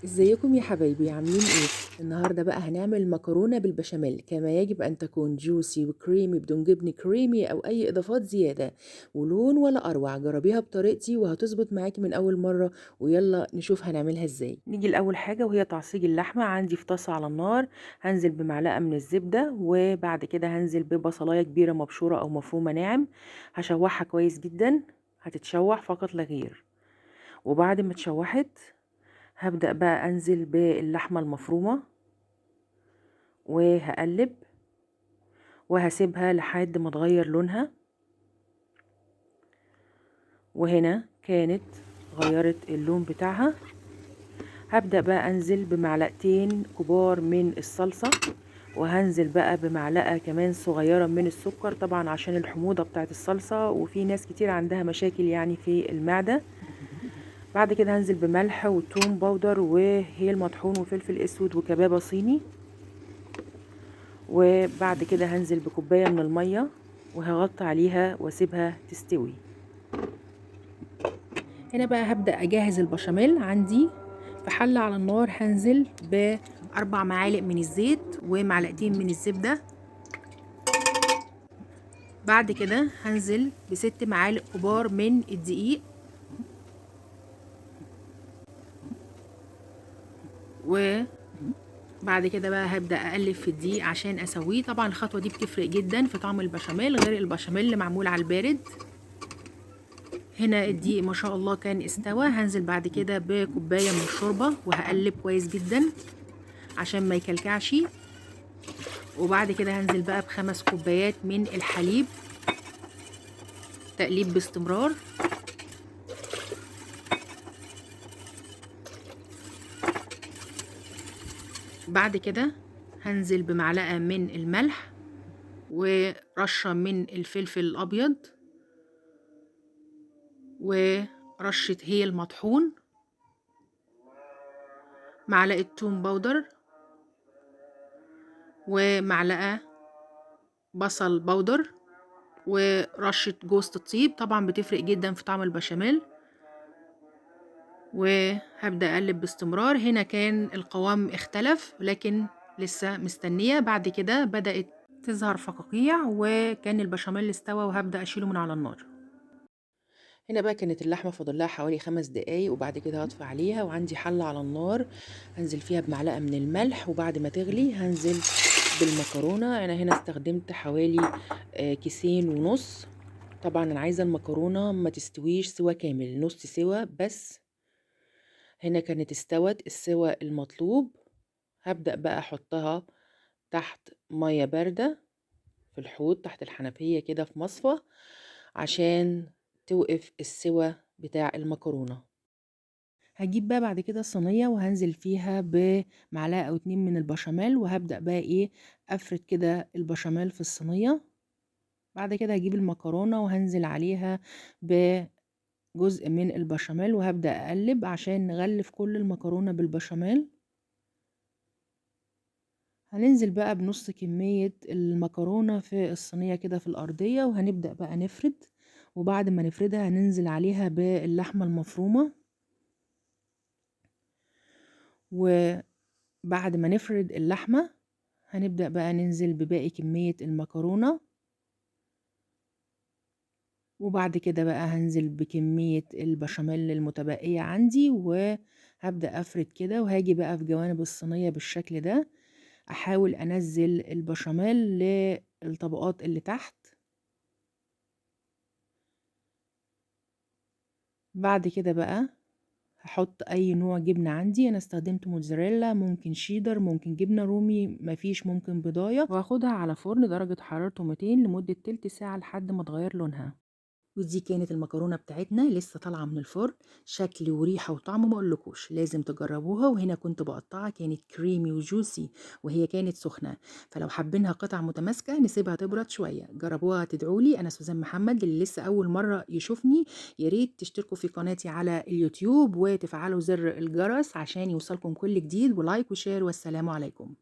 ازيكم يا حبايبي عاملين ايه؟ النهارده بقى هنعمل مكرونه بالبشاميل كما يجب ان تكون جوسي وكريمي بدون جبن كريمي او اي اضافات زياده، ولون ولا اروع. جربيها بطريقتي وهتظبط معاكي من اول مره. ويلا نشوف هنعملها ازاي. نيجي لاول حاجه وهي تعصيج اللحمه. عندي في طاسه على النار هنزل بمعلقه من الزبده، وبعد كده هنزل ببصلايه كبيره مبشوره او مفرومه ناعم. هشوحها كويس جدا، هتتشوح فقط لا غير. وبعد ما اتشوحت هبدأ بقى أنزل باللحمة المفرومة وهقلب وهسيبها لحد ما تغير لونها. وهنا كانت غيرت اللون بتاعها. هبدأ بقى أنزل بمعلقتين كبار من الصلصة، وهنزل بقى بمعلقة كمان صغيرة من السكر، طبعا عشان الحموضة بتاعت الصلصة، وفي ناس كتير عندها مشاكل يعني في المعدة. بعد كده هنزل بملح وتوم باودر وهيل مطحون وفلفل اسود وكبابة صيني. وبعد كده هنزل بكوباية من المية وهغطي عليها واسيبها تستوي. هنا بقى هبدأ أجهز البشاميل. عندي في حلة على النار هنزل بأربع معالق من الزيت ومعلقتين من الزبدة. بعد كده هنزل بست معالق كبار من الدقيق، وبعد كده بقى هبدأ أقلب في الدقيق عشان أسويه. طبعا الخطوة دي بتفرق جدا في طعم البشاميل غير البشاميل اللي معمول على البارد. هنا الدقيق ما شاء الله كان استوى. هنزل بعد كده بكوباية من الشوربة وهقلب كويس جدا عشان ما يكلكعش. وبعد كده هنزل بقى بخمس كوبايات من الحليب، تقليب باستمرار. بعد كده هنزل بمعلقة من الملح ورشة من الفلفل الأبيض ورشة هيل مطحون، معلقة توم باودر، ومعلقة بصل باودر، ورشة جوز الطيب طبعا بتفرق جدا في طعم البشاميل. وهبدأ أقلب باستمرار. هنا كان القوام اختلف لكن لسه مستنية. بعد كده بدأت تظهر فقاقيع وكان البشاميل استوى، وهبدأ أشيله من على النار. هنا بقى كانت اللحمة فاضل لها حوالي 5 دقايق، وبعد كده هطفي عليها. وعندي حلة على النار هنزل فيها بمعلقة من الملح، وبعد ما تغلي هنزل بالمكرونة. أنا هنا استخدمت حوالي كيسين ونص. طبعا أنا عايزة المكرونة ما تستويش سوا كامل، نص سوا بس. هنا كانت استوت السوا المطلوب. هبدأ بقى أحطها تحت مية باردة في الحوض تحت الحنفية كده في مصفى عشان توقف السوا بتاع المكرونة. هجيب بقى بعد كده الصينية وهنزل فيها بمعلقة أو اتنين من البشاميل، وهبدأ بقى ايه أفرد كده البشاميل في الصينية. بعد كده هجيب المكرونة وهنزل عليها بجزء من البشاميل، وهبدأ أقلب عشان نغلف كل المكرونة بالبشاميل. هننزل بقى بنص كمية المكرونة في الصينية كده في الأرضية، وهنبدأ بقى نفرد. وبعد ما نفردها هننزل عليها باللحمة المفرومة. وبعد ما نفرد اللحمة هنبدأ بقى ننزل بباقي كمية المكرونة. وبعد كده بقى هنزل بكمية البشاميل المتبقية عندي، وهبدأ أفرد كده. وهاجي بقى في جوانب الصينية بالشكل ده، أحاول أنزل البشاميل للطبقات اللي تحت. بعد كده بقى هحط أي نوع جبنة عندي. أنا استخدمت موتزاريلا، ممكن شيدر، ممكن جبنة رومي، مفيش ممكن بضاية. وهاخدها على فرن درجة حرارته 200 لمدة تلت ساعة لحد ما تغير لونها. ودي كانت المكرونه بتاعتنا لسه طالعه من الفرن. شكل وريحه وطعم ما اقولكوش، لازم تجربوها. وهنا كنت بقطعها كانت كريمي وجوسي وهي كانت سخنه، فلو حابينها قطع متماسكه نسيبها تبرد شويه. جربوها تدعولي. انا سوزان محمد، اللي لسه اول مره يشوفني يا ريت تشتركوا في قناتي على اليوتيوب وتفعلوا زر الجرس عشان يوصلكم كل جديد، ولايك وشير، والسلام عليكم.